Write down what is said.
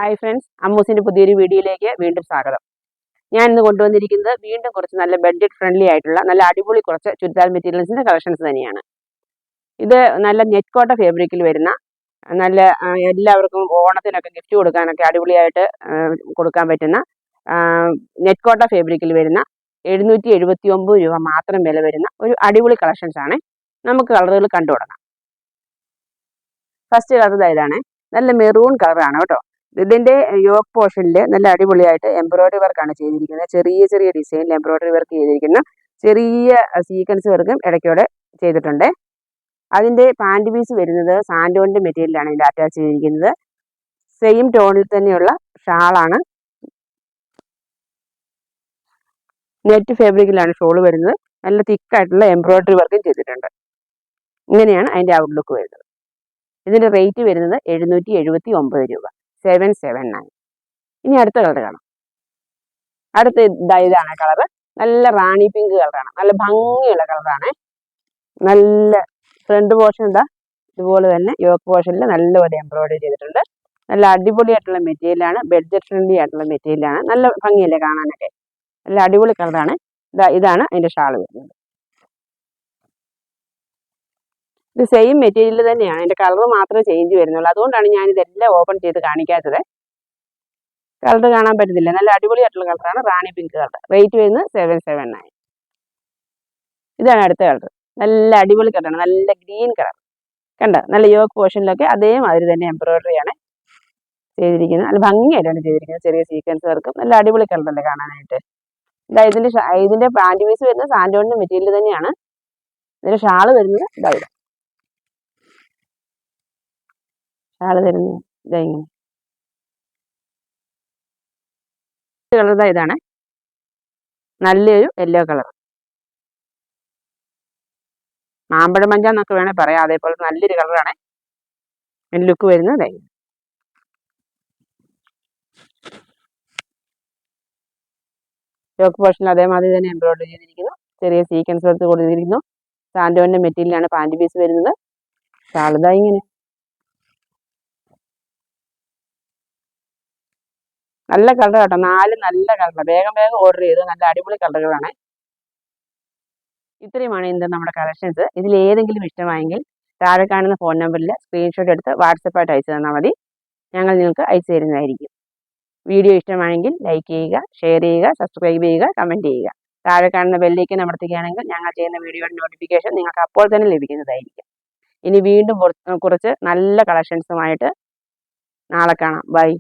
Hi friends, അമ്മൂസിൻ്റെ പുതിയൊരു വീഡിയോയിലേക്ക് വീണ്ടും സ്വാഗതം. ഞാൻ ഇന്ന് കൊണ്ടുവന്നിരിക്കുന്നത് വീണ്ടും കുറച്ച് നല്ല ബഡ്ജറ്റ് ഫ്രണ്ട്ലി ആയിട്ടുള്ള നല്ല അടിപൊളി കുറച്ച് ചുരിദാർ മെറ്റീരിയൽസിൻ്റെ കളക്ഷൻസ് തന്നെയാണ്. ഇത് നല്ല നെറ്റ് കോട്ട ഫാബ്രിക്കിൽ വരുന്ന നല്ല എല്ലാവർക്കും ഓണത്തിനൊക്കെ ഗിഫ്റ്റ് കൊടുക്കാനൊക്കെ അടിപൊളിയായിട്ട് കൊടുക്കാൻ പറ്റുന്ന നെറ്റ് കോട്ട ഫാബ്രിക്കിൽ വരുന്ന 779 രൂപ മാത്രം വില വരുന്ന ഒരു അടിപൊളി കളക്ഷൻസ് ആണ്. നമുക്ക് കളറുകൾ കണ്ടു തുടങ്ങാം. ഫസ്റ്റ് കളർ ഇതാണ്, നല്ല മെറൂൺ കളറാണ് കേട്ടോ. ഇതിന്റെ യോക്ക് പോർഷനിൽ നല്ല അടിപൊളിയായിട്ട് എംബ്രോയിഡറി വർക്കാണ് ചെയ്തിരിക്കുന്നത്. ചെറിയ ചെറിയ ഡിസൈനിൽ എംബ്രോയിഡറി വർക്ക് ചെയ്തിരിക്കുന്ന ചെറിയ സീക്വൻസ് വർക്കും ഇടയ്ക്കോടെ ചെയ്തിട്ടുണ്ട്. അതിന്റെ പാൻറ് പീസ് വരുന്നത് സാൻഡോണിന്റെ മെറ്റീരിയലാണ് ഇതിൽ അറ്റാച്ച് ചെയ്തിരിക്കുന്നത്. സെയിം ടോണിൽ തന്നെയുള്ള ഷാളാണ്, നെറ്റ് ഫാബ്രിക്കിലാണ് ഷോള് വരുന്നത്. നല്ല തിക്കായിട്ടുള്ള എംബ്രോയിഡറി വർക്കും ചെയ്തിട്ടുണ്ട്. ഇങ്ങനെയാണ് അതിന്റെ ഔട്ട്ലുക്ക് വരുന്നത്. ഇതിന്റെ റേറ്റ് വരുന്നത് 779 രൂപ, 779. ഇനി അടുത്ത കളർ കാണാം. അടുത്ത ഇതാണ് കളറ്, നല്ല റാണി പിങ്ക് കളറാണ്. നല്ല ഭംഗിയുള്ള കളറാണ്. നല്ല ഫ്രണ്ട് പോർഷൻ ഇതുപോലെ തന്നെ യോക്ക് പോർഷനിൽ നല്ലപോലെ എംബ്രോയിഡറി ചെയ്തിട്ടുണ്ട്. നല്ല അടിപൊളിയായിട്ടുള്ള മെറ്റീരിയലാണ്, ബഡ്ജറ്റ് ഫ്രണ്ട്ലി ആയിട്ടുള്ള മെറ്റീരിയലാണ്. നല്ല ഭംഗിയല്ലേ കാണാനൊക്കെ, നല്ല അടിപൊളി കളറാണ്. ഇതാണ് അതിന്റെ ഷാള് വരുന്നത്. ഇത് സെയിം മെറ്റീരിയൽ തന്നെയാണ്, അതിന്റെ കളർ മാത്രമേ ചേഞ്ച് വരുന്നുള്ളൂ. അതുകൊണ്ടാണ് ഞാൻ ഇതെല്ലാം ഓപ്പൺ ചെയ്ത് കാണിക്കാത്തത്. കളർ കാണാൻ പറ്റുന്നില്ല. നല്ല അടിപൊളിയായിട്ടുള്ള കളറാണ്, റാണി പിങ്ക് കളർ. റേറ്റ് വരുന്നത് 779. ഇതാണ് അടുത്ത കളർ, നല്ല അടിപൊളി കളറാണ്, നല്ല ഗ്രീൻ കളർ. കണ്ട, നല്ല യോക്ക് പോർഷനിലൊക്കെ അതേമാതിരി തന്നെ എംബ്രോയിഡറി ആണ് ചെയ്തിരിക്കുന്നത്. നല്ല ഭംഗിയായിട്ടാണ് ചെയ്തിരിക്കുന്നത്. ചെറിയ സീക്വൻസ് വർക്കും നല്ല അടിപൊളി കളറല്ലേ കാണാനായിട്ട്. ഇതിന്റെ പാൻറ് പീസ് വരുന്നത് സാൻഡോണിന്റെ മെറ്റീരിയൽ തന്നെയാണ്. ഇതിന്റെ ഷാള് വരുന്നത് ഇതായത്, ഷാള് വരുന്നത് ഇങ്ങനെ കളർ. ഇതാണ് നല്ലൊരു യെല്ലോ കളർ, മാമ്പഴ മഞ്ച എന്നൊക്കെ വേണേൽ പറയാം. അതേപോലെ നല്ലൊരു കളറാണ്. ലുക്ക് വരുന്നത് ഇതായി. യോക്ക് പോർഷനിൽ അതേമാതിരി തന്നെ എംബ്രോയിഡറി ചെയ്തിരിക്കുന്നു. ചെറിയ സീക്വൻസ് എടുത്ത് കൊടുത്തിരിക്കുന്നു. സാൻഡോണിന്റെ മെറ്റീരിയലാണ് പാൻറ് പീസ് വരുന്നത്. ഷാളിതാ ഇങ്ങനെ. നല്ല കളർ കേട്ടോ, 4 നല്ല കളർ. വേഗം വേഗം ഓർഡർ ചെയ്ത്, നല്ല അടിപൊളി കളറുകളാണ്. ഇത്രയുമാണ് ഇന്ന് നമ്മുടെ കളക്ഷൻസ്. ഇതിൽ ഏതെങ്കിലും ഇഷ്ടമായെങ്കിൽ താഴെ കാണുന്ന ഫോൺ നമ്പറിൽ സ്ക്രീൻഷോട്ട് എടുത്ത് വാട്സപ്പായിട്ട് അയച്ചു തന്നാൽ മതി. ഞങ്ങൾ നിങ്ങൾക്ക് അയച്ചു തരുന്നതായിരിക്കും. വീഡിയോ ഇഷ്ടമായെങ്കിൽ ലൈക്ക് ചെയ്യുക, ഷെയർ ചെയ്യുക, സബ്സ്ക്രൈബ് ചെയ്യുക, കമൻറ്റ് ചെയ്യുക. താഴെ കാണുന്ന ബെല്ലേക്ക് അമർത്തുകയാണെങ്കിൽ ഞങ്ങൾ ചെയ്യുന്ന വീഡിയോയുടെ നോട്ടിഫിക്കേഷൻ നിങ്ങൾക്ക് അപ്പോൾ തന്നെ ലഭിക്കുന്നതായിരിക്കും. ഇനി വീണ്ടും കുറച്ച് നല്ല കളക്ഷൻസുമായിട്ട് നാളെ കാണാം. ബൈ.